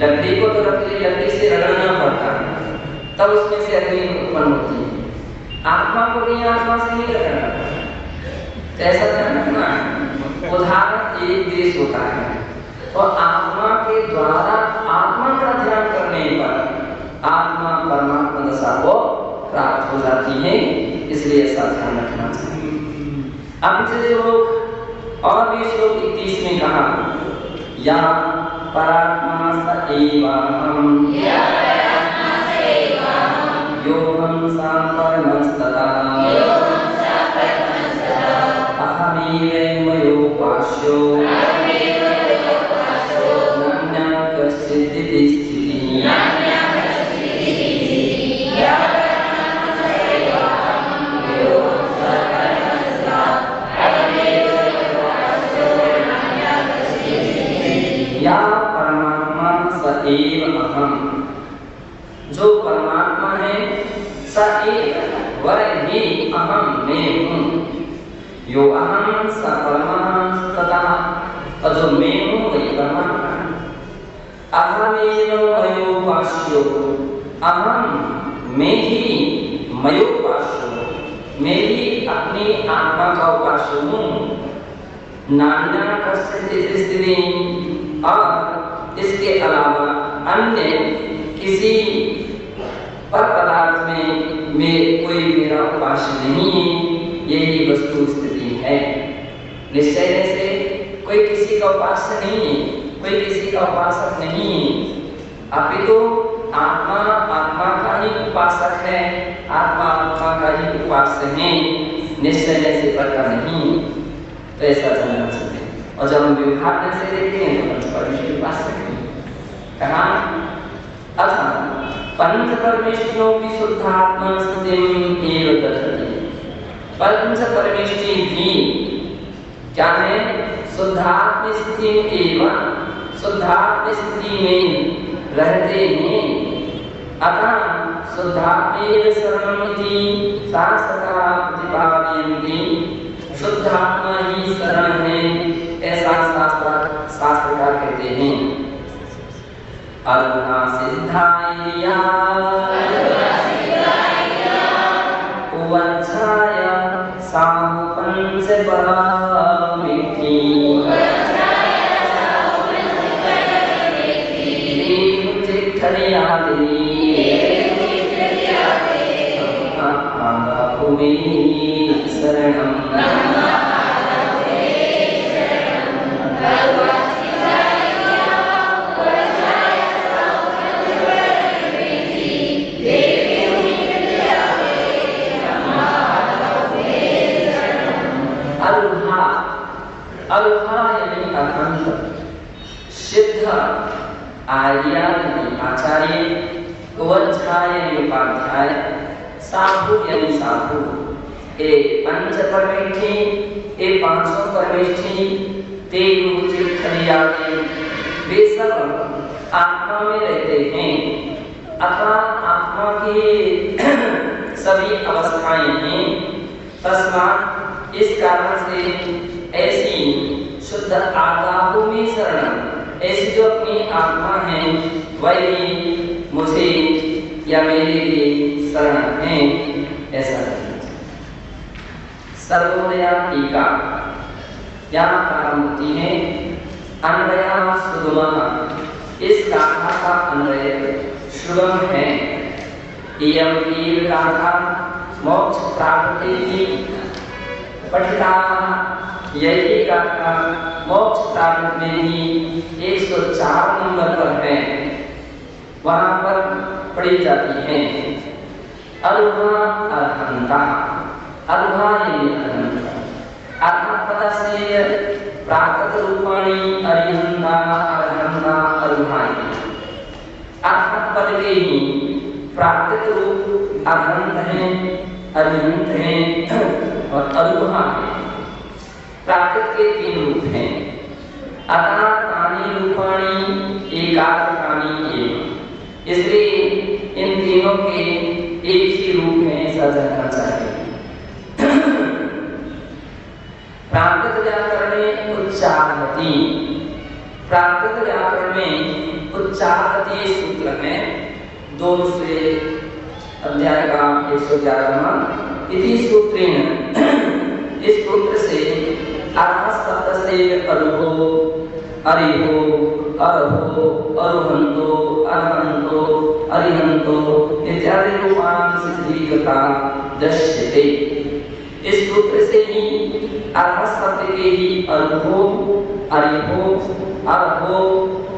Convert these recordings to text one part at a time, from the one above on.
लकड़ी को तो लकड़ी से रगड़ना पड़ता है, तब उसमें से अग्नि उत्पन्न होती है। आत्मा को भी आत्मा से नहीं रगड़ना पड़ता। तो ऐसा ध्यान रखना, उदाहरण एक देश होता है और आत्मा के द्वारा आत्मा का ध्यान करने पर आत्मा परमात्मा दशा को प्राप्त हो जाती है। इसलिए ऐसा ध्यान रखना चाहिए। अब से श्लोक और भी श्लोक 31 में कहा, या परात्मा स एवाहम् योऽहं स परमस्तथा अहमेवैवयोपास्यो नान्या कश्चिदिति स्थितिः। या परमात्मा स एव अहम्, जो परमात्मा है स एव वह ही अहम मैं हूँ। यो अहम स परमस्तथा, और जो मैं हूँ वही परमात्मा है। अहमेव मयोपास्यो, अहम मैं ही मयोपास्यो, मैं ही अपनी आत्मा का उपास्य हूँ। नान्या कश्चित् स्थिति, और इसके अलावा अन्य किसी पर पदार्थ में कोई मेरा उपास्य नहीं है। यही वस्तु स्थिति है। निश्चय से कोई किसी का उपास्य नहीं है, कोई किसी का उपासक नहीं है। अपितु आत्मा आत्मा का ही उपासक है, आत्मा आत्मा का ही उपास्य है। निश्चय से पता नहीं। तो ऐसा जानना चाहिए। और जब हम विभाग से देखते हैं तो पंच परमेश्वर उपासक है। कहा अथा पंच परमेश्वरों की शुद्धात्मा स्थितिम एव दधति। पंच परमेश्वरी भी क्या है? शुद्धात्म स्थिति एवं शुद्धात्म स्थिति में रहते हैं। अतः शुद्धात्मेव शरणमिति शास्त्रका प्रतिपादयन्ति। शुद्धात्मा ही शरण है, ऐसा शास्त्रकार कहते हैं। अरुणा सिद्धाया उवच्छाय साहुपंच परामिति चित्तरियादि भूमि शरणं अल्हा यानी अखंड, सिद्ध आर्य यानी आचार्य, उवच्छाय यानी उपाध्याय, साधु यानी साधु। ए पंच परमेष्ठी, ए पांचों परमेष्ठी, ते चित्तरियादि, वे सब आत्मा में रहते हैं अथवा आत्मा की सभी अवस्थाएं हैं। तस्मात् इस कारण से ऐसी शुद्ध आत्मा में शरण, ऐसी जो अपनी आत्मा है वही मुझे या मेरे लिए शरण है। ऐसा सर्वोदया टीका यहाँ प्रारंभ होती है। अन्वया सुगम, इस गाथा का अन्वय सुगम है। इयं गाथा मोक्ष प्राप्ति की पठिता, यही गाथा मोक्ष प्राप्ति में ही 104 नंबर पर है, वहां पर पढ़ी जाती है। अरुहा अरहंता, अरुहा यानी अरहंता, अर्थात पद से प्राकृत रूपाणी अरिहंता अरहंता अरुहा, अर्थात पद के ही प्राकृत रूप अरहंत है, अरिहंत है और अरुहा है। प्राकृत के 3 रूप हैं। अतः तानि रूपाणी एकात्मकानि एव, इसलिए इन तीनों के एक ही रूप में ऐसा जानना चाहिए। प्राकृत व्याकरणे उच्चारति, प्राकृत व्याकरण में उच्चारतीय सूत्र है 2 अध्याय का 111वां इति सूत्रेण। इस सूत्र से अरहत शब्द से अरुहो, अरिहो, अरहो, अरुहंतो, अरहंतो, अरिहंतो इत्यादि रूपाणां सिद्धिकता दृश्यते। इस सूत्र से ही अरहत शब्द के ही अरुहो, अरिहो, अरहो,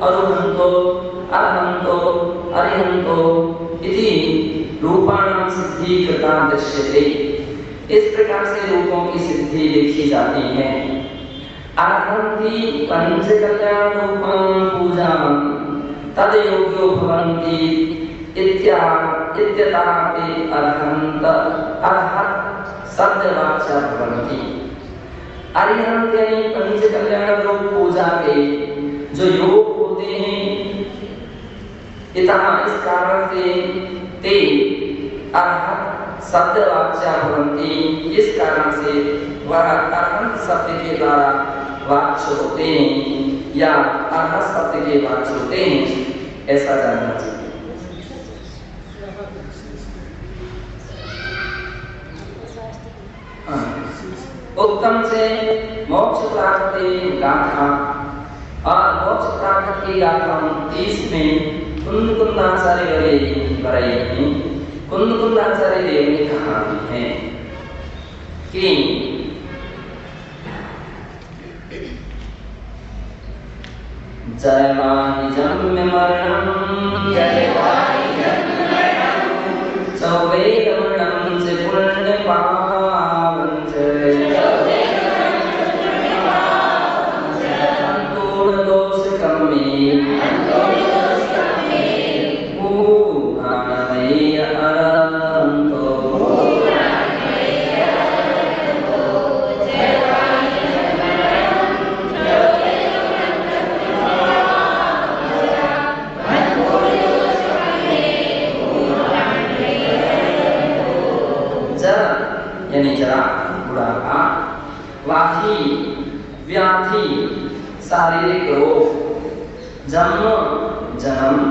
अरुहंतो, अरहंतो, अरिहंतो इति रूपाणां सिद्धिकता दृश्यते। इस प्रकार से रूपों की सिद्धि देखी जाती है। अरहन्ति पंचकल्याण रूपं पूजां तद योग्यो भवन्ति इत्यताते अरहन्त अरहत शब्दवाच्य भवन्ति। अरिहंत यानी पंचकल्याण रूप पूजा के जो योग होते हैं, इतना इस कारण से ते अरहत शब्दवाच्य भवन्ति, इस कारण से वह अरहत शब्द के द्वारा वाच्य होते हैं या अरहत शब्द के वाच्य होते हैं, ऐसा जानना चाहिए। उत्तम से मोक्ष प्राप्ति गाथा और मोक्ष प्राप्ति की गाथा 30 में कुंदकुंदाचार्य वरे कुंदकुंदाचार्य देव ने कहा है कि जयवाहि जन्म मरणं चौवेदमरणं से पुण्य पावन अंतोर दोष कम्मे पूर्णमय अनंतो यानी जरा बुढ़ापा, वाही व्याधि शारीरिक रोग, जन्म जन्म,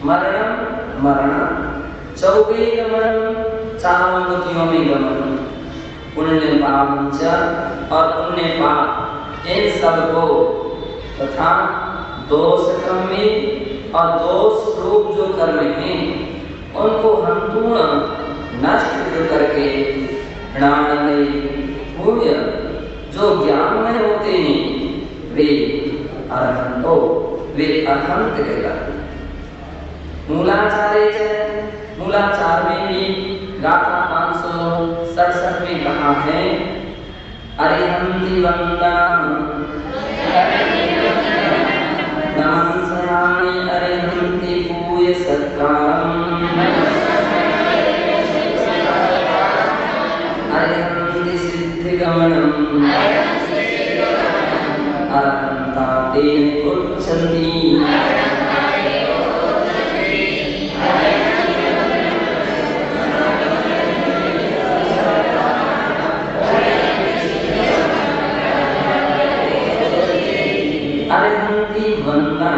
मरण मरण, चौबे गमन 4 गतियों में गमन, पुण्य पाप और पुण्य पाप इन सबको तथा दोष कर्म में और दोष रूप जो कर्म हैं उनको हंतूण नष्ट करके ज्ञानमय पुण्य जो ज्ञानमय होते हैं वे अरहंतो, वे अरहंत कहलाते हैं। मूलाचार में भी गाथा 567 में कहा है अरिहंति वंदनां नमस्यामि अरिहंति पूय सत्कारम् अरिहन्ति सिद्धिगमनम् अरहन्ताते उच्चन्ति अरिहन्ति वंदना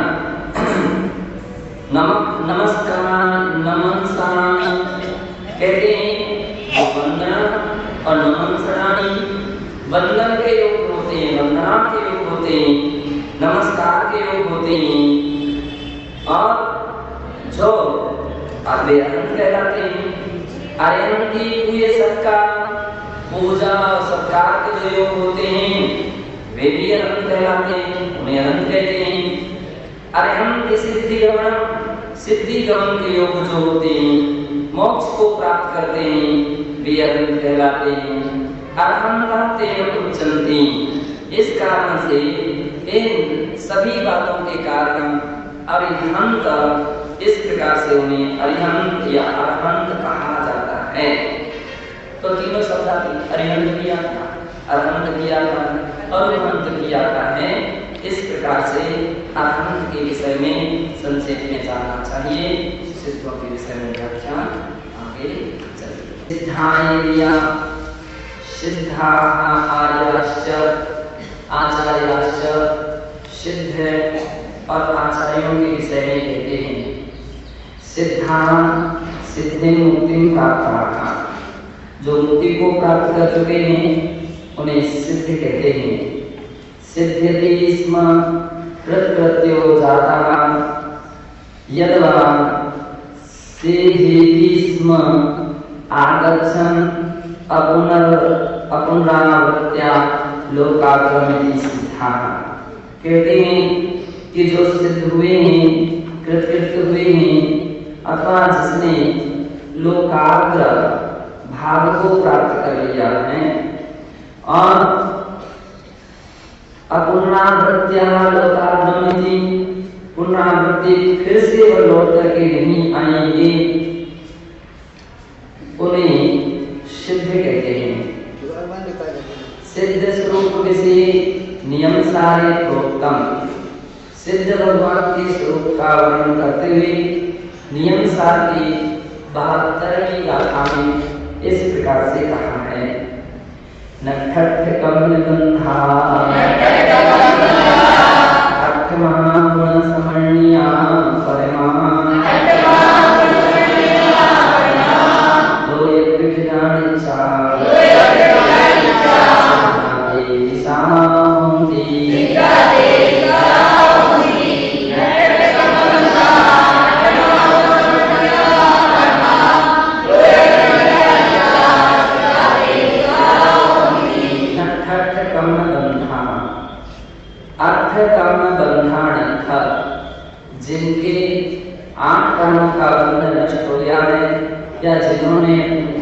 नमस्कार नमस्कार कहते हैं। वंदना और नमस्काराणि वंदन के योग होते हैं, वंदना के योग होते हैं, नमस्कार के योग होते हैं और जो अरिहंत कहलाते हैं। अरिहंति हुए सत्कार, पूजा और सत्कार के जो योग होते हैं वे भी अरिहंत कहलाते हैं, उन्हें अरिहंत कहते हैं। अरिहंत सिद्धि गमन के योग जो होते हैं, मोक्ष को प्राप्त करते हैं, वे अरिहंत कहलाते हैं। अरहन्ताते उच्चन्ति, इस कारण से इन सभी बातों के कारण अरिहंत, इस प्रकार से उन्हें अरिहंत या अरहंत कहा जाता है। तो तीनों शब्द अरिहंत किया था, अरहंत किया था, अरुहंत किया था है। इस प्रकार से अरहंत के विषय में संक्षेप में जानना चाहिए। सिद्धों के विषय में व्याख्यान आगे चलिए। सिद्धायर्या सिद्धाः आर्याश्च आचार्याश्च सिद्ध और आचार्यों के विषय में कहते हैं सिद्धांत सिद्धि मुक्ति प्राप्त, जो मुक्ति को प्राप्त कर चुके हैं उन्हें सिद्ध कहते हैं। सिद्ध्यति स्म कृत्कृत्यो जातः यद्वा सिद्ध्यति स्म आगच्छन् अपुनरावृत्त्या लोकाक्रमिति सिद्धाः। कहते हैं कि जो सिद्ध हुए हैं, कृतकृत्य हुए हैं अथवा जिसने लोकाग्र भाव को प्राप्त कर लिया है और अपुनरावृत्त्या लोकाक्रमिति, पुनरावृत्ति फिर से वह लौट करके नहीं आएंगे, उन्हें सिद्ध कहते हैं। सिद्ध स्वरूप विषय नियम सारे प्रोक्तम, सिद्ध भगवान के स्वरूप का वर्णन करते हुए नियम सार की 72वीं गाथा में इस प्रकार से कहा है। नक्षत्र कमलगंधा अर्थमहागुण समर्णिया परमा जिनके 8 कर्मों का बंधन नष्ट हो गया है या जिन्होंने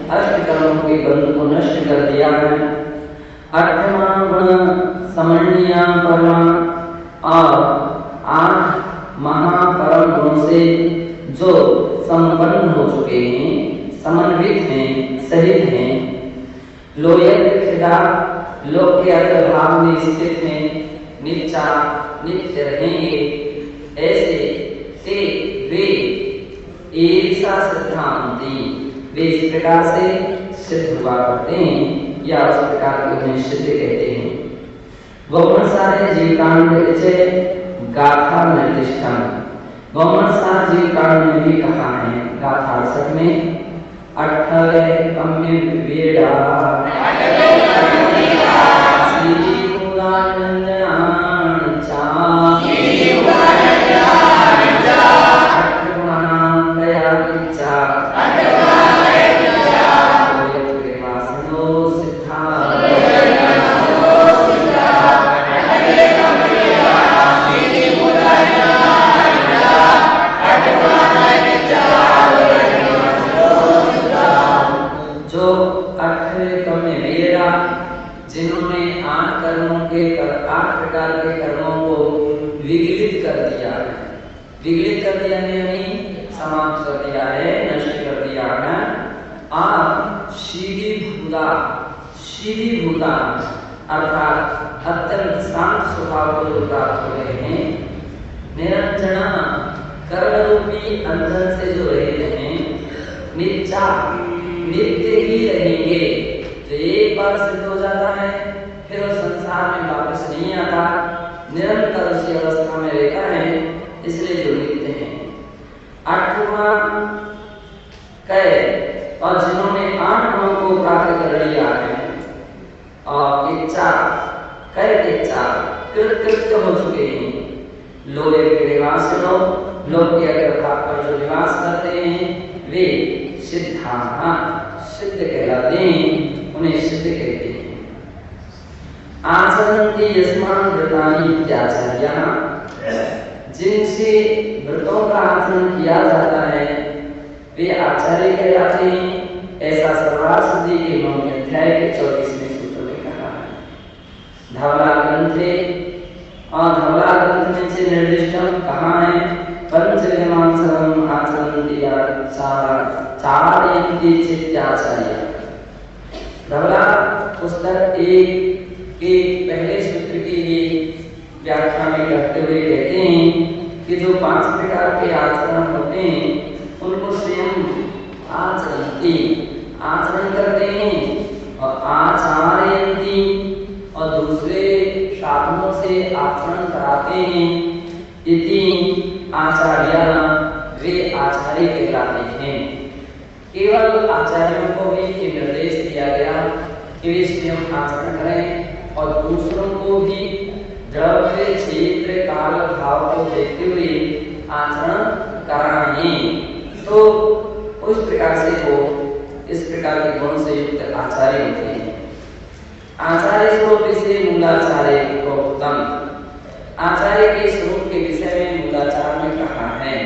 अष्ट कर्मों के बंधन को नष्ट कर दिया है, अर्थमा गुण समर्णिया परमा और 8 महापरम गुणों से जो संपन्न हो चुके हैं, समन्वित हैं, सहित हैं, लोक के अंतर्भाव में स्थित हैं, नित्य रहेंगे, ऐसे ते वे ऐसा सिद्धांति, वे इस प्रकार से सिद्ध हुआ करते हैं या उस प्रकार के उन्हें सिद्ध कहते हैं। बहुमनसारे जीवकांड विषय गाथा निर्दिष्टम, बहुमनसार जीवकांड में भी कहा है गाथा 68 में अठवे कम्य वेड़ा जिन्होंने 8 प्रकार के कर्मों को विगलित कर दिया है, विगलित कर दिया यानी समाप्त कर दिया है, नष्ट कर दिया है। आप शीघ्र भूता अर्थात अत्यंत शांत स्वभाव को प्राप्त हो गए हैं। निरंजना कर्म रूपी अंधन से जो रहे हैं, नित्य ही रहेंगे। तो एक बार सिद्ध हो जाता है फिर वो संसार में वापस नहीं आता, निरंतर उसी अवस्था में रहता है, इसलिए जो नित्य हैं। 8वां कह और जिन्होंने 8 गुणों को प्राप्त कर लिया है और इच्छा कृत्य हो चुके हैं, लोक के निवास लोक के अग्रभाग पर जो निवास करते हैं वे सिद्ध कहलाते हैं, उन्हें सिद्ध कहते हैं। आचरन्ति यस्मान् व्रतानि इत्याचार्यः, जिनसे व्रतों का आचरण किया जाता है वे आचार्य कहलाते हैं। ऐसा सर्वासिद्धि के 9वें अध्याय के 24वें सूत्र में कहा है। धवला ग्रंथे और धवला ग्रंथ में से निर्दिष्ट कहा है पंचविधमान सर्वम् आचरन्ति चारयन्ति चित्ताचार्य। धवला पुस्तक 1 के पहले सूत्र की व्याख्या में करते हुए कहते हैं कि जो 5 प्रकार के आचरण होते हैं उनको स्वयं आचरण करते हैं और आचार्यन्ति और दूसरे साधनों से आचरण कराते हैं, इति आचार्य, वे आचार्य कहलाते हैं। केवल आचार्यों को भी ये निर्देश दिया गया कि वे स्वयं आचरण करें और दूसरों को भी द्रव्य क्षेत्र काल भाव को देखते हुए आचरण कराएं। तो उस प्रकार से वो इस प्रकार के गुण से युक्त आचार्य होते हैं। आचार्य स्वरूप से मूलाचार्य को उत्तम, आचार्य के स्वरूप के विषय में मूलाचार में कहा है,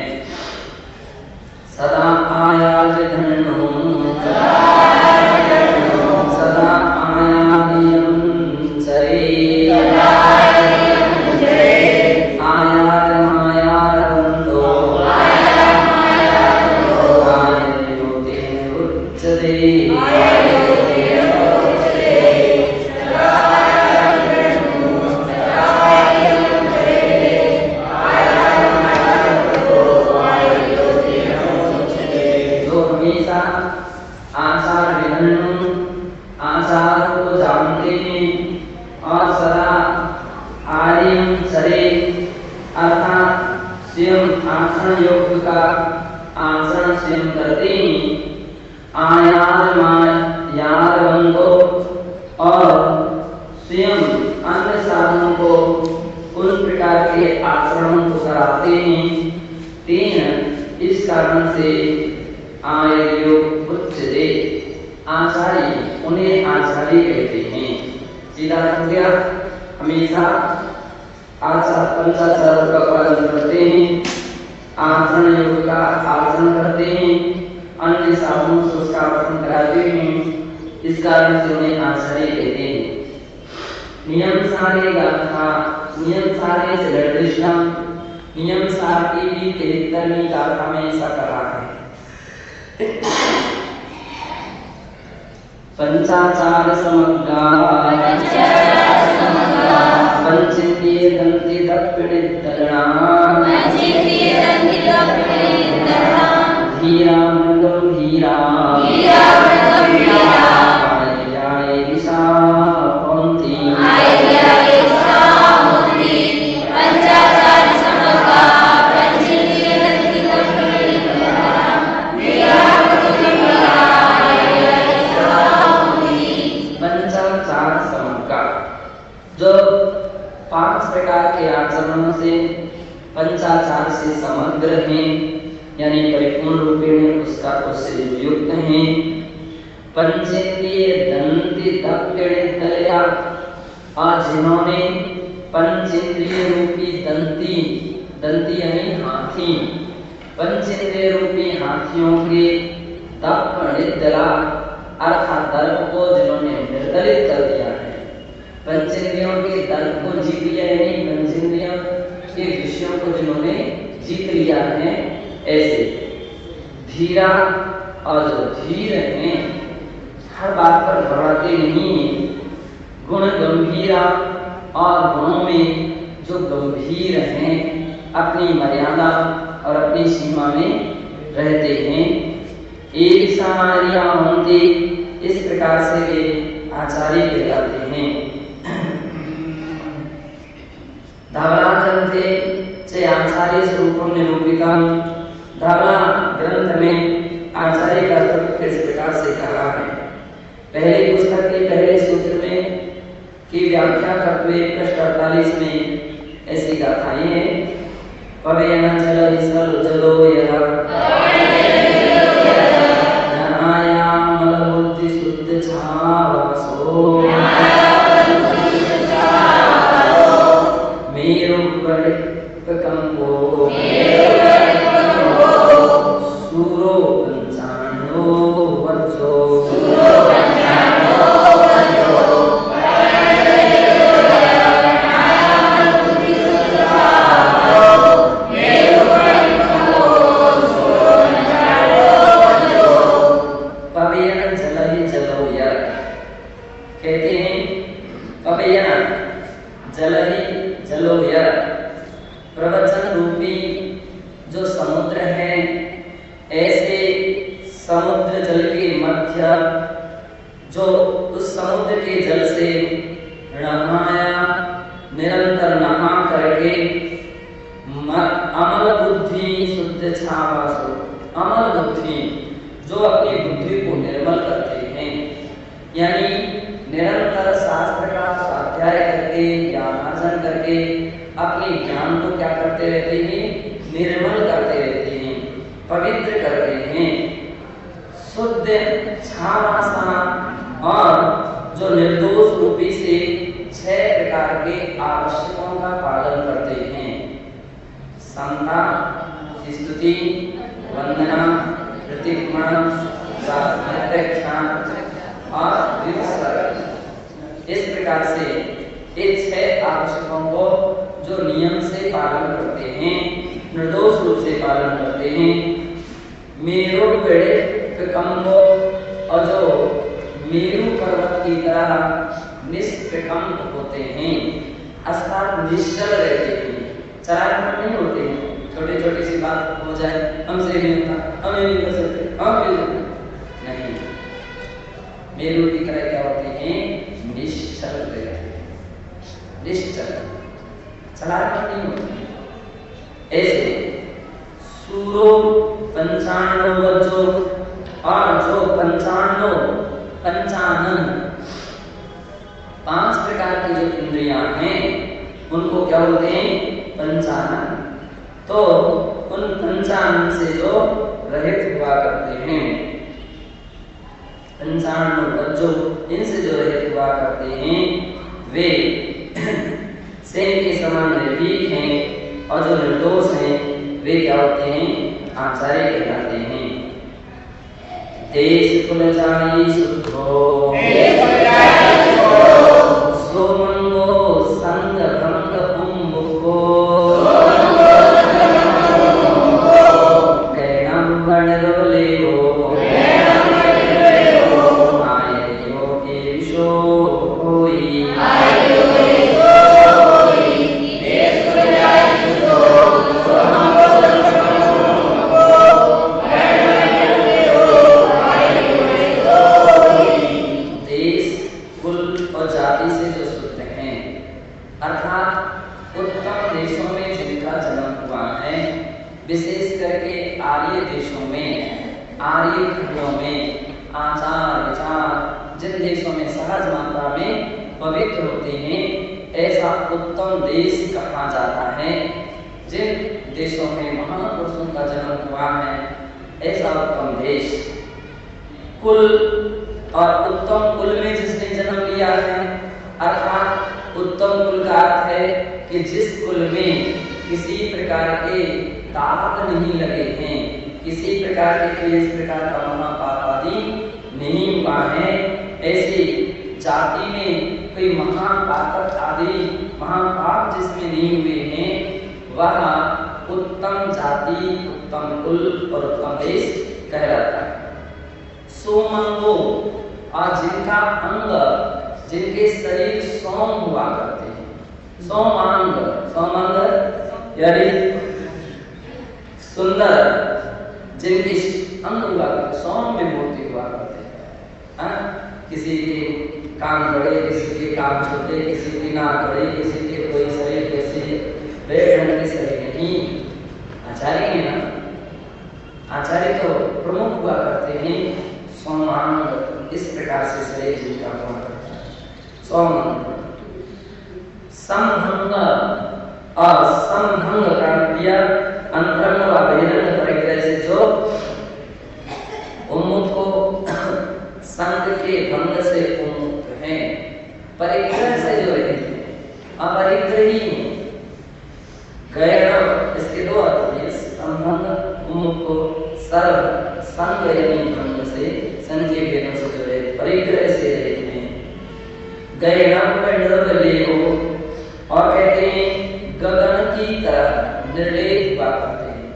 सदा आयाज धनो सदा आयानियम चरे आयार मायारवंदो आययोते उच्चते आचार विधन आचार को जानते हैं और सदा आर्यम चरे अर्थात स्वयं आचरण योग्य का आचरण स्वयं करते हैं, आयार मायारवंदो और स्वयं अन्य साधनों को उन प्रकार के आचरण को कराते हैं, तीन इस कारण से आर्यो उच्चते, आचार्य उन्हें आचार्य कहते हैं। सीधा हो गया, हमेशा आचार पंचाचार का पालन करते हैं, आचरण योग का आचरण करते हैं, अन्य साधनों से उसका पालन कराते हैं, इस कारण से उन्हें आचार्य कहते हैं। नियम सारे गाथा, नियम सारे से निर्दिष्टा, नियम सार की भी 73वीं गाथा में ऐसा कहा है। पंचाचार समग्रा पंचेन्द्रिय दंति दक्षिणिद्धरणा धीरा गंभीरा आर्याय दिशा पौंती जो 5 प्रकार के आचरणों से पंचाचार से समग्र हैं, यानी परिपूर्ण रूपेण उससे युक्त हैं। पंचेन्द्रिय दंति दक्षिणिद्धरणा, और जिन्होंने पंचेन्द्रिय रूपी दंती, दंती यानी हाथी, पंचेन्द्रिय रूपी हाथियों के दक्षिणिद्धरणा अर्थात दर्प को जिन्होंने निर्दलित कर दिया है, पंचेंद्रियों के दर्प को जीत लिया है, पंचेंद्रियों के विषयों को जिन्होंने जीत लिया है, ऐसे धीरा, और जो धीर हैं, हर बात पर घबराते नहीं, गुण गंभीरा, और गुणों में जो गंभीर हैं, अपनी मर्यादा और अपनी सीमा में रहते हैं। एक सामान्य होते, इस प्रकार से वे आचार्य कहलाते हैं। धावला ग्रंथे से आचार्य स्वरूप निरूपिका, धावला ग्रंथ में आचार्य का स्वरूप इस प्रकार से कहा है। पहली पुस्तक के पहले सूत्र में की व्याख्या करते हुए पृष्ठ 48 में ऐसी गाथाएं हैं, पवयन चल विसल जलो यदा ज्ञानायाम मलबुद्धि शुद्ध छावसो मेरु कंपो सूरो पंचानो वज्रो प्रवचन रूपी जो समुद्र है, ऐसे समुद्र जल के मध्य जो उस समुद्र के जल से अमल बुद्धि शुद्ध छावासु, अमल बुद्धि जो अपनी बुद्धि को निर्मल करते हैं, यानी निरंतर शास्त्र का स्वाध्याय करके ज्ञान अर्जन करके अपने ज्ञान को क्या करते रहते हैं, निर्मल करते रहते हैं, पवित्र करते हैं। शुद्ध छावासा और जो निर्दोष रूपी से 6 प्रकार के आवश्यकों का पालन करते हैं, समता, स्तुति, वंदना, प्रतिमा, प्रत्यक्षा और विसर्ग। इस प्रकार से इस 6 आवश्यकों को जो नियम से पालन करते हैं, निर्दोष रूप से पालन करते हैं, मेरु कंबो और जो मेरु पर्वत की तरह निष्प्रकंप होते हैं, अर्थात निश्चल रहते हैं, चराचर नहीं होते हैं। छोटी छोटी सी बात हो जाए, हमसे नहीं होता, हम ये नहीं कर सकते, हम नहीं, मेरु की तरह क्या होते हैं, निश्चल रहते हैं, निश्चल, चलाचल नहीं होते। ऐसे सूरो 95 वज्रो और जो 55 5 प्रकार की जो इंद्रियां हैं उनको क्या बोलते हैं, पंचानन। तो उन पंचानन से जो रहित हुआ करते हैं, 95 वज्रो, इनसे जो रहित हुआ करते हैं वे सेन के समान निर्भीक हैं और जो निर्दोष हैं वे क्या होते हैं, आचार्य कहलाते हैं। देश कुल जानी शुद्धो, सोमंगो संग भंग पुंभुको, कैनम गणरवलेवो, आययो केशो होई। विशेष करके आर्य देशों में, आर्य खंडों में आचार विचार जिन देशों में सहज मात्रा में पवित्र होते हैं, ऐसा उत्तम देश कहा जाता है। जिन देशों में महापुरुषों का जन्म हुआ है, ऐसा उत्तम देश। कुल और उत्तम कुल में जिसने जन्म लिया है, अर्थात उत्तम कुल का अर्थ है कि जिस कुल में किसी प्रकार के दाग नहीं लगे हैं, किसी प्रकार के इस प्रकार का महापाप आदि नहीं हुआ है, ऐसी जाति में कोई महापाप आदि महापाप जिसमें नहीं हुए हैं, वह उत्तम जाति, उत्तम कुल और उत्तम देश कहलाता है। सोमंगो और जिनका अंग, जिनके शरीर सोम हुआ करते हैं, सोमांग, सोमांग यानी सुंदर, जिनकी अंग हुआ करते, सोम में मूर्ति हुआ करते हैं। किसी के कान बड़े, किसी के कान छोटे, किसी की नाक बड़ी, किसी के कोई शरीर कैसे रेड रंग के शरीर नहीं। आचार्य है ना, आचार्य तो प्रमुख हुआ करते हैं, सोमांग, इस प्रकार से शरीर जिनका हुआ करता है, सोमांग। समभंग और समभंग का क्रिया अंतरंग व बहिरंग परिग्रह से जो उन्मुक्त को संग के भंग से उन्मुक्त है, परिग्रह से जो है अपरिग्रही है। गैर, इसके दो अर्थ हैं, संबंध उन्मुक्त को सर्व संग यानी भंग से, संग के भेदों से जो है परिग्रह से रहते हैं। गैरम में निर्वल्य हो और कहते हैं गगन की तरह निर्लेप हुआ करते हैं,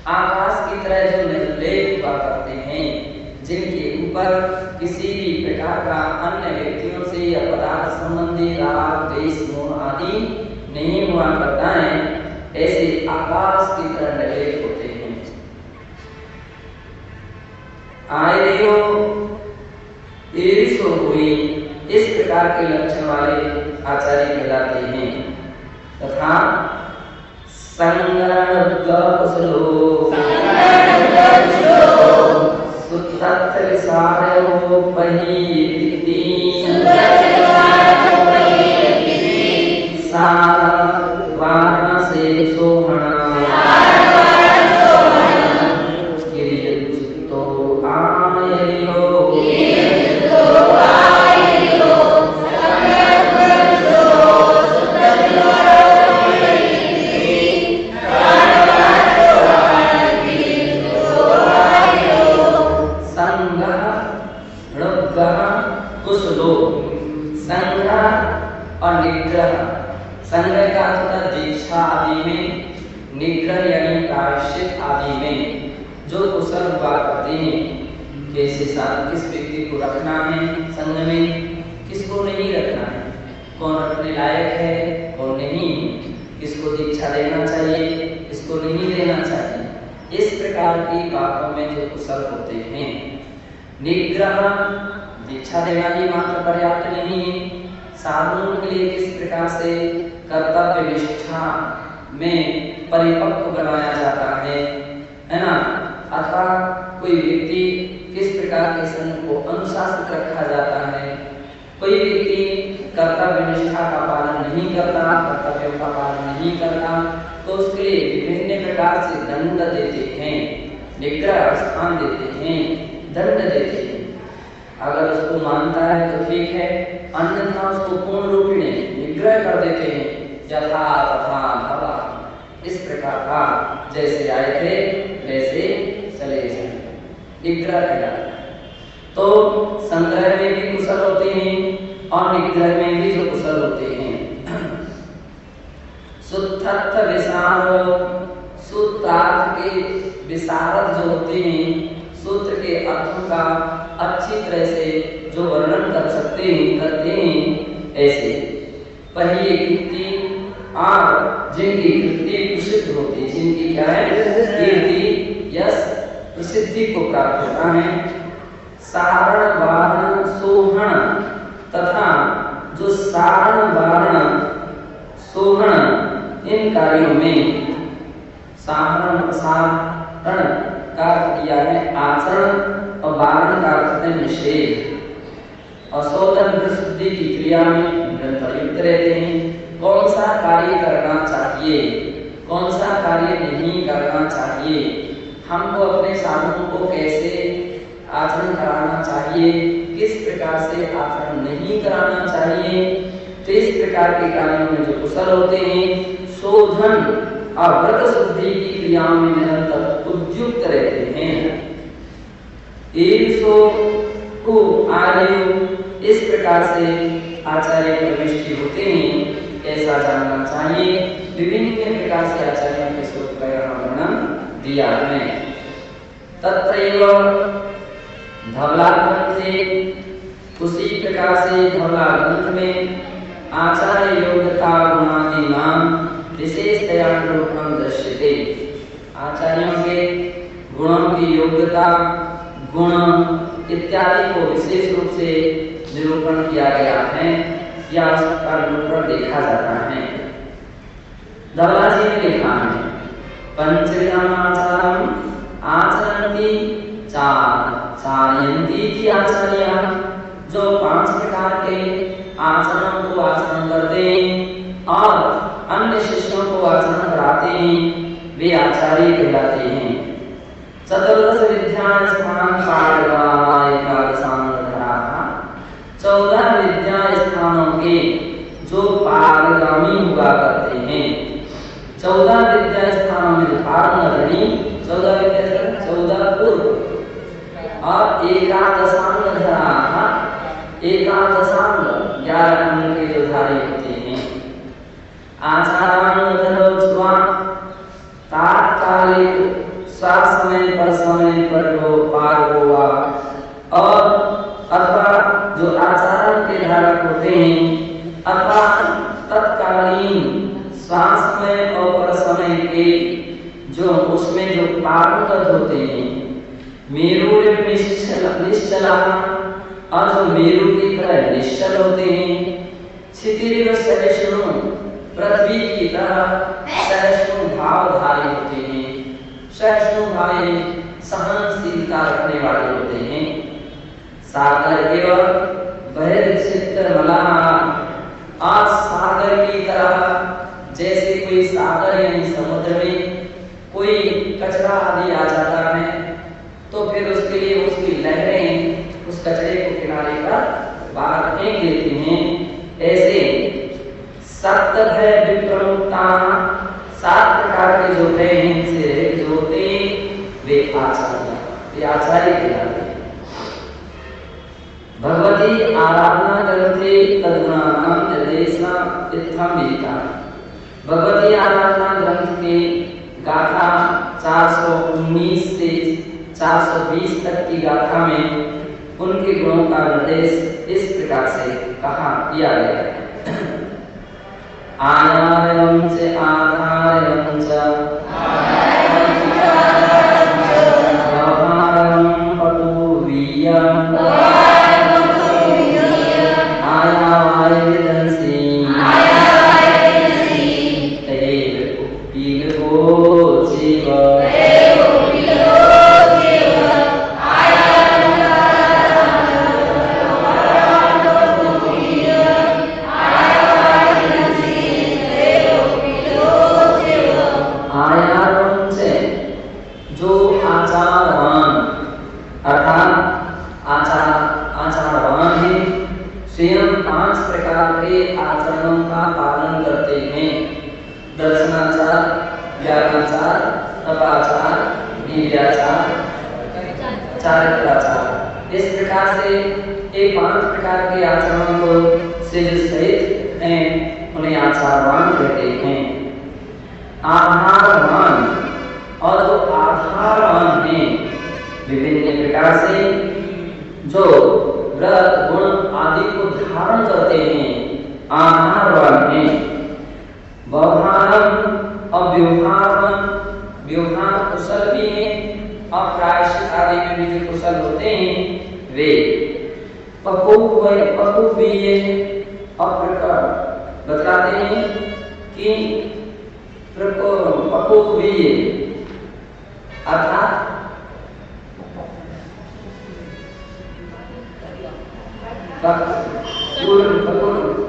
आकाश की तरह जो निर्लेप हुआ करते हैं, जिनके ऊपर किसी भी प्रकार का अन्य व्यक्तियों से या पदार्थ संबंधी राग द्वेष मोह आदि नहीं हुआ करता है, ऐसे आकाश की तरह निर्लेप होते हैं। आययो एरिसो हुई, इस प्रकार के लक्षण वाले आचार्य कहलाते हैं। तथा संगणुद्गकुशलो सुतथ विसारो पहीति सारा वाराणसी सोहना गिरियुक्तो आययो और निग्रह। संग्रह का अर्थ होता है दीक्षा आदि में, निग्रह यानी प्रायश्चित आदि में जो कुशल हुआ करते हैं। कैसे साथ किस व्यक्ति को रखना है संग में, किसको नहीं रखना है, कौन रखने लायक है कौन नहीं, किसको दीक्षा देना चाहिए किसको नहीं देना चाहिए, इस प्रकार की बातों में जो कुशल होते हैं। निग्रह दीक्षा देना ही मात्र पर्याप्त नहीं है, साधुओं के लिए किस प्रकार से कर्तव्य निष्ठा में परिपक्व बनाया जाता है ना, अथवा कोई व्यक्ति किस प्रकार के संग को अनुशासित रखा जाता है। कोई व्यक्ति कर्तव्य निष्ठा का पालन नहीं करता, कर्तव्यों का पालन नहीं करता, तो उसके लिए विभिन्न प्रकार से दंड देते हैं, निग्रह स्थान देते हैं, दंड देते हैं। अगर उसको मानता है तो ठीक है, अन्यथा उसको पूर्ण रूप में निग्रह कर देते हैं, यथा तथा भवा, इस प्रकार का जैसे आए थे वैसे चले जाए, निग्रह कहलाता है। तो संग्रह में भी कुशल होते हैं और निग्रह में भी जो कुशल होते हैं। सुतथ विसार, सूत्रार्थ के विशारद जो होते हैं, सूत्र के अर्थों का अच्छी तरह से जो वर्णन कर सकते हैं करते हैं, ऐसे पहली कृति और जिनकी कृति प्रसिद्ध होती है, जिनकी क्या है कीर्ति यश प्रसिद्धि को प्राप्त होता है। सारण वारण सोहण तथा जो सारण वारण सोहण इन कार्यों में सारण का किया है आचरण और वारण का अर्थ है निषेध। और शोधन शुद्धि की क्रिया में निरंतर युक्त रहते हैं। कौन सा कार्य करना चाहिए कौन सा कार्य नहीं करना चाहिए, हमको अपने साधनों को कैसे आचरण कराना चाहिए, किस प्रकार से आचरण नहीं कराना चाहिए, तो इस प्रकार के कार्यों में जो कुशल होते हैं, शोधन और व्रत शुद्धि की क्रियाओं में निरंतर उद्युक्त रहते हैं। ईर्षो को आयु, इस प्रकार से आचार्य प्रविष्टि होते हैं, ऐसा जानना चाहिए। विभिन्न प्रकार से आचार्यों के सूत्र का यहाँ वर्णन दिया है। तत्रैव धवला ग्रंथ से, उसी प्रकार से धवला ग्रंथ में आचार्य योग्यता गुणादि नाम विशेषतया निरूपणम दृश्यते। आचार्यों के गुणों की योग्यता गुण इत्यादि को विशेष रूप से निरूपण किया गया है या उसका निरूपण देखा जाता है। धवला जी ने लिखा है पंचविधानाचारम आचरन्ति चारयन्ति की आचार्य, जो 5 प्रकार के आचरणों को आचरण करते हैं और अन्य शिष्यों को आचरण कराते हैं, वे आचार्य कहलाते हैं। चतुर्दश विद्या स्थान पारगायकादशांगधराः, 14 विद्या स्थानों के जो पारगामी हुआ करते हैं। 14 विद्या स्थानों में पारंगधरी, 14 विद्या 14 पूर्व और एकादशांगधराः, एकादशांग 11 अंग के जो धारी होते हैं। आचारानुधरौ तात्कालिक समय पर वो पार हुआ, और अथवा जो आचरण के धारक होते हैं अथवा तत्कालीन समय और पर समय के जो उसमें जो पारंगत होते हैं। मेरु निश्चला, और जो मेरु की तरह निश्चल होते हैं। क्षितिरिव सहिष्णु, पृथ्वी की तरह सहिष्णु भावधारी होते हैं, सहिष्णु भावी सहनशीलता रखने वाले होते हैं। सागर एवं बहिर्चित्र मलाह, आज सागर की तरह जैसे कोई सागर यानी समुद्र में कोई कचरा आदि आ जाता है तो फिर उसके लिए उसकी लहरें उस कचरे को किनारे पर बाहर फेंक देती हैं, ऐसे सत्य भय विप्रमुक्ता, 7 प्रकार के जो भय से रहित होते वे आचार्य कहलाते हैं। भगवती आराधना करते तदुनानाम निर्देशा इत्थम विदिता। भगवती आराधना ग्रंथ के गाथा 419 से 420 तक की गाथा में उनके गुणों का निर्देश इस प्रकार से कहा किया गया है। आयारवं च आधारवं च व्यवहारं पटुवीयम् आयावायविदंसि तैव उपीगो जीव। स्वयं 5 प्रकार के आचरणों का पालन करते हैं। दर्शनाचार, व्याकरणाचार, तपाचार, वीर्याचार, चारित्राचार। इस प्रकार से ये 5 प्रकार के आचरणों को से जो सहित हैं उन्हें आचारवान कहते हैं। आधारवान, और जो आधारवान हैं विभिन्न प्रकार से जो व्रत गुण आदि को धारण करते हैं, आधारवान हैं। व्यवहारम और व्यवहार कुशल भी हैं और प्रायश्चित आदि में भी जो कुशल होते हैं वे पकु भी है। और बतलाते हैं कि पकु भी है अर्थात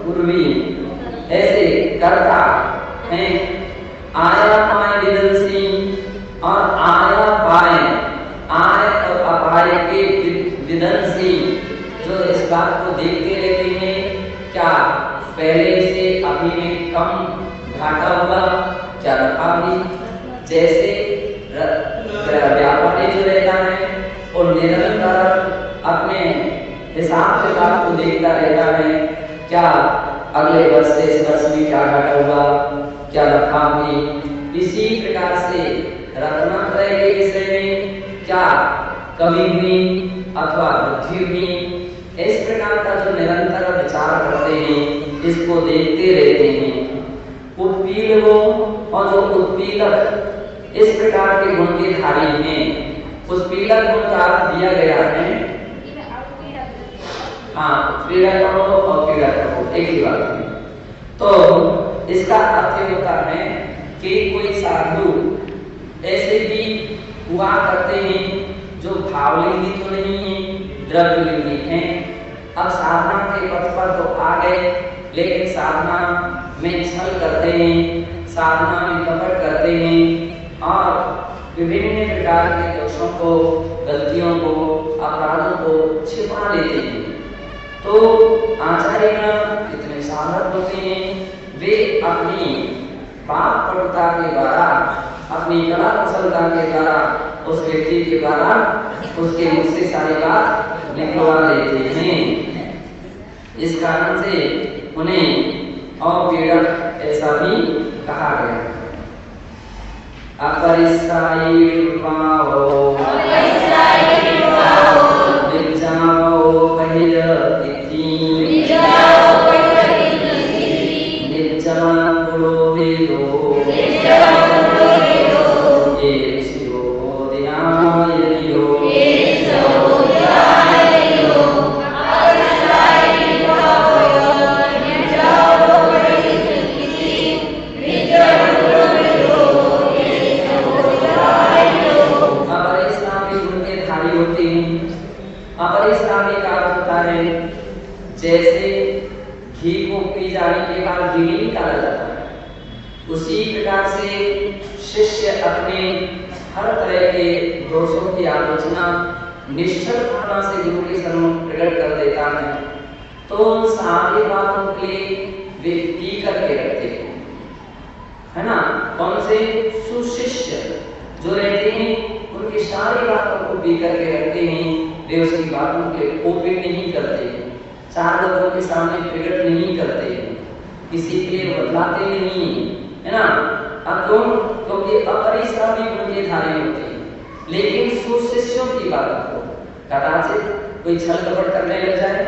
पूर्वी ऐसे कर्ता हैं। आया पाए विदंसी, और आया पाए आय और अपाय के विदंसी जो इस बात को देखते रहते हैं क्या पहले से अभी में कम घाटा हुआ, क्या नफा भी। जैसे व्यापारी जो रहता है और निरंतर अपने हिसाब से बात को देखता रहता है क्या अगले वर्ष से इस वर्ष में क्या घाटा हुआ, क्या नफा हुई। इसी प्रकार से रत्नात्रय के विषय में क्या कमी हुई अथवा वृद्धि हुई, इस प्रकार का जो निरंतर विचार करते हैं इसको देखते रहते हैं। उत्पीड़कों और जो उत्पीड़क इस प्रकार के गुण के धारी हैं, उत्पीड़क गुण का अर्थ दिया गया है पीड़ा करो और पीड़ा करो एक ही बात है। तो इसका अर्थ ये होता है कि कोई साधु ऐसे भी हुआ करते हैं जो भावलिंगी तो नहीं है, द्रव्यलिंगी हैं। अब साधना के पथ पर तो आ गए लेकिन साधना में छल करते हैं, साधना में कपट करते हैं और विभिन्न प्रकार के दोषों को, गलतियों को, अपराधों को छिपा लेते हैं। तो आचार्य कितने साधक होते हैं, वे अपनी पाप पटुता के द्वारा, अपनी कला कुशलता के द्वारा उस व्यक्ति के द्वारा उसके मुख से सारी बात निकलवा लेते हैं। इस कारण से उन्हें अपीड़क ऐसा भी कहा गया। अपरिसायी विभावो विजाओ बहिरतिथि निज्जमा पुरो वेदो ये शिवो ध्याययो। जैसे घी को पी जाने के बाद घी नहीं निकाला जाता है, उसी प्रकार से शिष्य अपने हर तरह के दोषों की आलोचना निश्चल भावना से गुरु के सम्मुख प्रकट कर देता है, तो उन सारी बातों के लिए वे पी करके रखते हैं, है ना। कौन से? सुशिष्य जो रहते हैं उनकी सारी बातों को पी करके रखते हैं, वे उसकी बातों के ओपन नहीं करते, चार लोगों के सामने प्रकट नहीं करते, किसी के लिए बतलाते नहीं, है ना। अब क्योंकि अपरिश्रमी उनके धारे होते हैं, लेकिन सुशिष्यों की बातों को कदाचित कोई छल कपट करने लग जाए,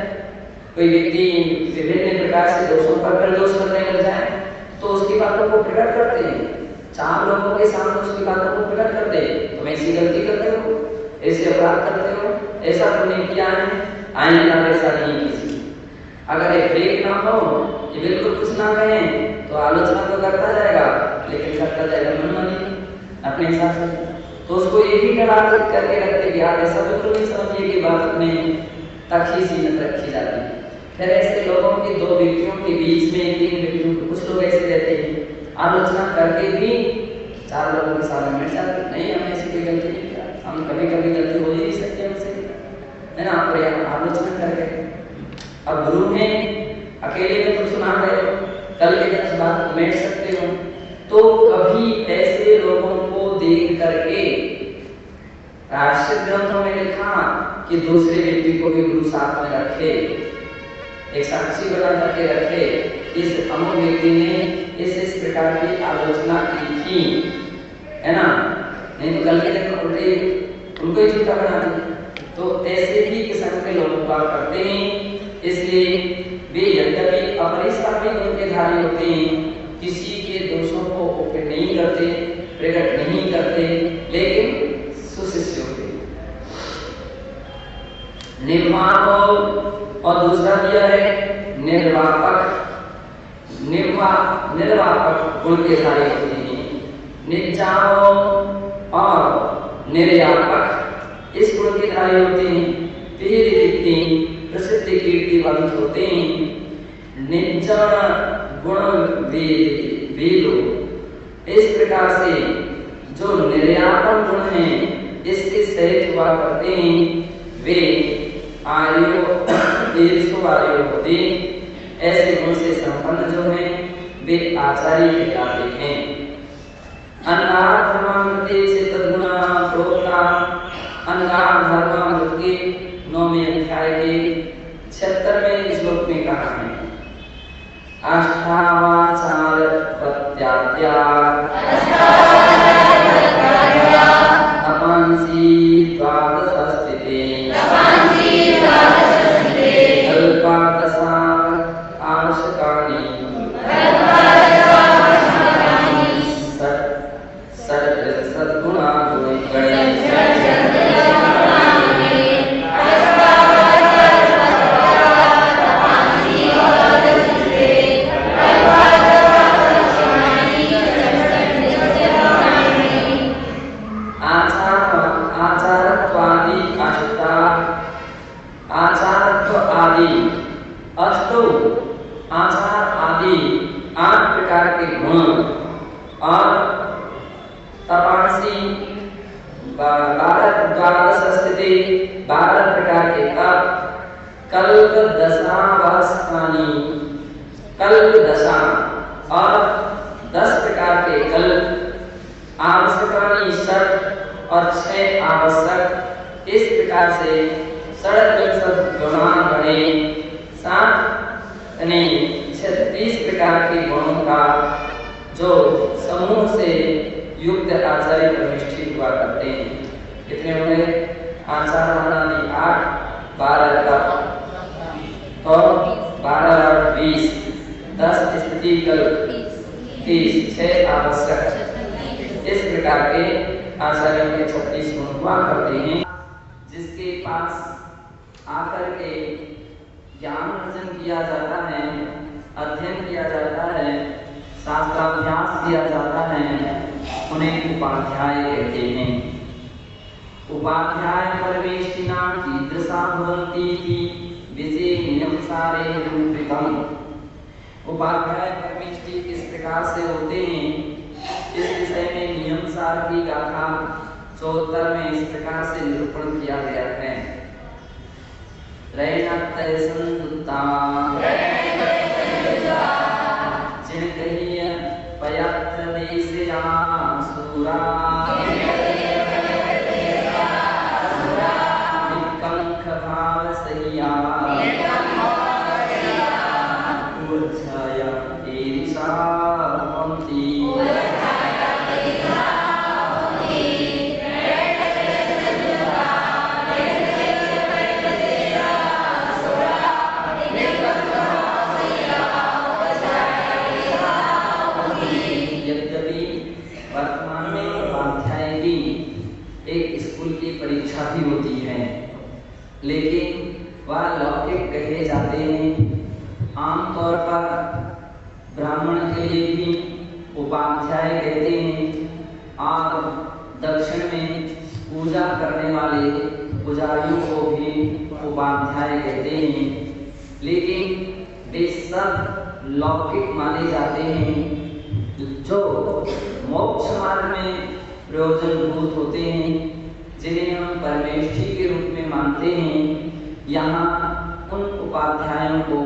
कोई व्यक्ति विभिन्न प्रकार से दोषों पर दोष करने लग जाए, तो उसकी बातों को प्रकट करते हैं, चार लोगों के सामने उसकी बातों को प्रकट करते हैं। तुम ऐसी गलती करते हो, ऐसे अपराध करते हो, ऐसा तुमने किया है, आइंदा ऐसा नहीं कीजिए। अगर ये ब्रेक ना हो, ये बिल्कुल कुछ ना कहें, तो आलोचना तो करता जाएगा, लेकिन करता जाएगा मनमानी अपने हिसाब से, तो उसको एक ही करार करके रखते कि आप ऐसा बिल्कुल नहीं समझिए कि बात अपने तक ही सीमित रखी जाती है। फिर ऐसे लोगों के दो व्यक्तियों के बीच में, तीन व्यक्तियों के, कुछ लोग ऐसे रहते हैं आलोचना करके भी चार लोगों के सामने मिट जाते, नहीं हमने ऐसी कोई गलती नहीं किया, हम कभी कभी गलती हो ही नहीं सकते हमसे, है ना। आप आलोचना करके अब गुरु ने अकेले में तो सुना गए, कल के दिन बात मेट सकते हो, तो कभी ऐसे लोगों को देख करके राष्ट्रीय ग्रंथों में लिखा कि दूसरे व्यक्ति को भी गुरु साथ में रखे, एक साक्षी बना करके रखे, इस अमुक व्यक्ति ने इस प्रकार की आलोचना की थी, है ना। नहीं तो कल के दिन उल्टे उनको ही झूठा बना दिया। तो ऐसे ही किस्म के लोग बात करते हैं, इसलिए वे यद्यपि अपरिश्रमी उनके धारी होते हैं, किसी के दोषों को ओपन नहीं करते, प्रकट नहीं करते, लेकिन सुशिष्य होते। निर्वापक और दूसरा दिया है निर्वापक। निर्वापक गुण के धारी होते हैं, निजाओ और निर्यापक इस गुण के धारी होते हैं। पीर व्यक्ति प्रसिद्ध कीर्तिवंत होते हैं, निजन गुण वेदो। इस प्रकार से जो निर्यापन गुण है इसके सहित हुआ करते हैं, वे आयु आयु होते, ऐसे गुण से संपन्न जो है वे आचार्य कहलाते हैं। अन्नार धर्मामृते से तद्गुणा प्रोक्ता। अन्नार धर्मामृत के 9वें अध्याय के 76वें श्लोक में कहा है, अष्टावाचार प्रत्यात्या अपंसी द्वादशस्थिते अल्पादशा आवश्यकानि सद्गुणा गुणे विजय नियम सारे रूपितम। उपाध्याय परमेष्ठी किस प्रकार से होते हैं, इस विषय में नियम सार की गाथा 74 में इस प्रकार से निरूपण किया गया है। रैनत संयुक्ता जिन कहिए पयत्र देशया सूरा कंख भाव सहिया उच्छाया ईर्षा पंक्ति। वर्तमान में उपाध्याय की एक स्कूल की परीक्षा भी होती है, लेकिन वह लौकिक कहे जाते हैं। आमतौर पर ब्राह्मण के लिए भी उपाध्याय कहते हैं और दक्षिण में पूजा करने वाले पुजारियों को भी उपाध्याय कहते हैं, लेकिन वे सब लौकिक माने जाते हैं जो मोक्ष मार्ग में प्रयोजनभूत होते हैं, जिन्हें हम परमेष्ठी के रूप में मानते हैं। यहाँ उन उपाध्यायों को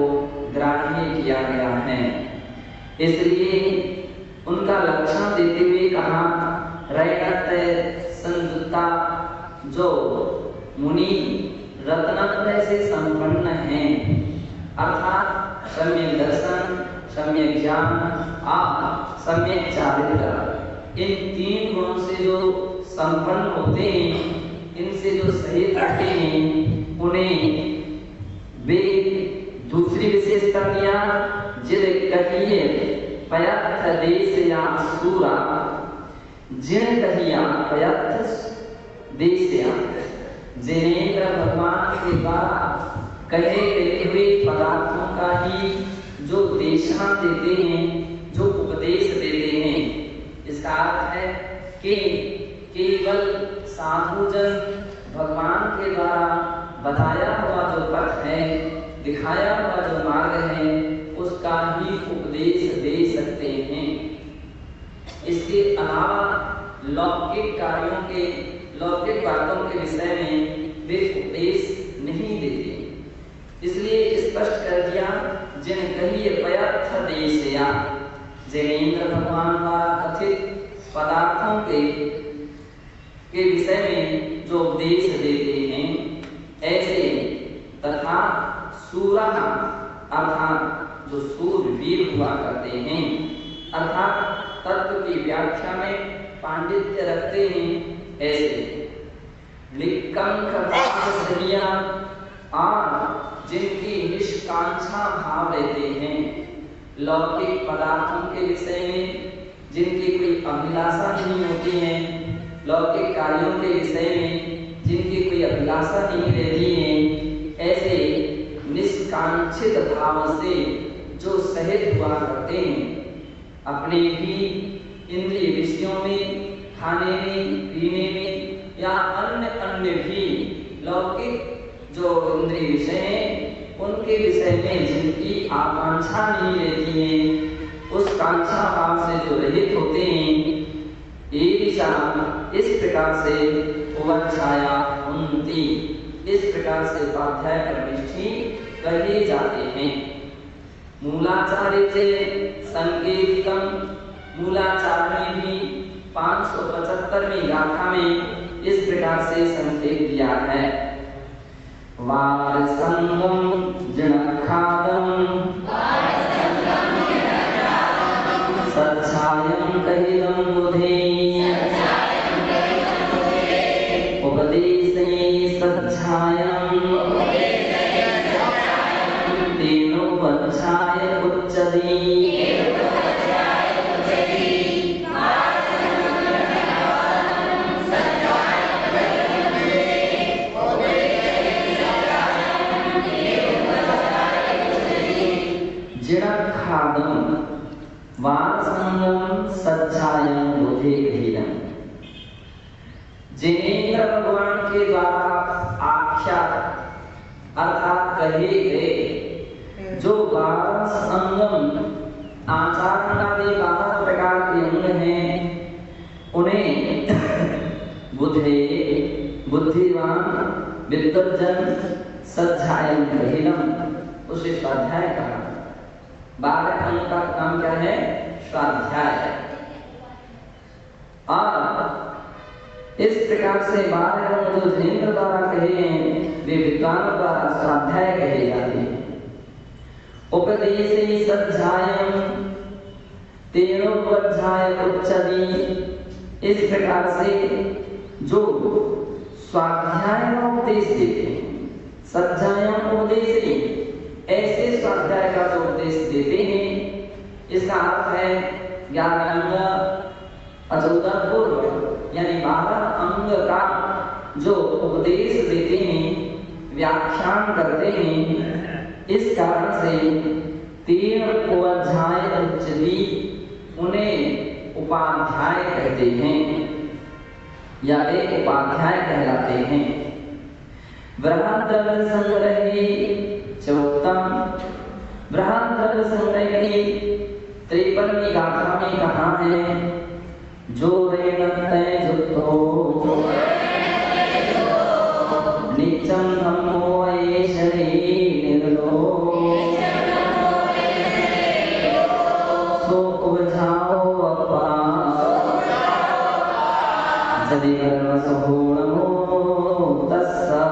ग्राह्य किया गया है, इसलिए उनका लक्षण देते हुए कहा रैनत संयुक्ता, जो मुनि रत्नत्रय से संपन्न हैं, अर्थात सम्यक दर्शन, सम्यक ज्ञान और सम्यक चारित्र, इन 3 गुणों से जो संपन्न होते हैं, इनसे जो सहित रहते हैं, उन्हें वे दूसरी विशेषता दिया जिन कहिए पयत्र देशया सूरा, जिन कहिया पयत्र देशया, जिनेन्द्र भगवान के द्वारा कहे गए हुए पदार्थों का ही जो देशना देते हैं, जो उपदेश देते हैं। इसका अर्थ है कि केवल साधुजन भगवान के द्वारा बताया हुआ जो पथ है, दिखाया हुआ जो मार्ग है, उसका ही उपदेश दे सकते हैं। इसके अलावा लौकिक कार्यों के, लौकिक बातों के विषय में वे उपदेश नहीं देते। इसलिए स्पष्ट कर दिया जिन कहिए पयत्र देशया, जिनेन्द्र भगवान द्वारा कथित पदार्थों के विषय में जो उपदेश देते हैं, ऐसे तथा सूरा अर्थात जो सूरवीर हुआ करते हैं, अर्थात तत्व की व्याख्या में पांडित्य रखते हैं, ऐसे लिक्कंख भावसरिया और जिनकी निष्कांक्षा भाव लेते हैं, लौकिक पदार्थों के विषय में जिनकी कोई अभिलाषा नहीं होती है, लौकिक कार्यों के विषय में जिनकी कोई अभिलाषा नहीं रहती है, ऐसे निष्कांक्षित भाव से जो सहित हुआ करते हैं, अपने ही इंद्रिय विषयों में, खाने में, पीने में या अन्य भी लौकिक जो इंद्रिय विषय हैं, उनके विषय में जिनकी आकांक्षा नहीं रहती है, उस कांक्षा भाव से जो रहित होते हैं, ईर्षा इस प्रकार से उवच्छाया उन्नति, इस प्रकार से उपाध्याय परमेष्ठी कहे जाते हैं। मूलाचार्य से संकेतिकम, मूलाचार्य में भी 575वें गाथा में इस प्रकार से संकेत दिया है। वारसंगम जनखादम सच्छायम कहिदम बुधे उपदेशे सच्छायम तेनो वच्छाय उच्चते। जिनेन्द्र भगवान के द्वारा आख्यात अर्थात कहे गए जो 12 अंगम आचरण आदि 12 प्रकार के अंग हैं उन्हें बुद्धिवान विद्वज्जन सज्जायन कहिलम उसे स्वाध्याय कहा। 12 अंग का काम क्या है? स्वाध्याय। और इस प्रकार से 12 अंग जो जिनेंद्र द्वारा कहे हैं वे विद्वानों द्वारा स्वाध्याय कहे जाते हैं। उपदेशे सज्जायम तेनोपध्याय उच्चति। इस प्रकार से जो स्वाध्याय का उपदेश देते हैं, सज्जायम उपदेशे ऐसे स्वाध्याय का जो उपदेश देते हैं, इसका अर्थ है 11 अंग अचौदह पूर्व यानी 12 अंग का जो उपदेश देते हैं, व्याख्यान करते हैं। इस कारण से 3 उपाध्याय उच्चति उन्हें उपाध्याय कहते हैं या एक उपाध्याय कहलाते हैं। बृहद्रव्य संग्रही चौथम बृहद्रव्य संग्रह की 53वीं गाथा में कहा है जो रेण तय जुतो निचम नमो ऐशरी निर्लो सो उपजाओ अपा जदि कर्म सहो नमो तस्सा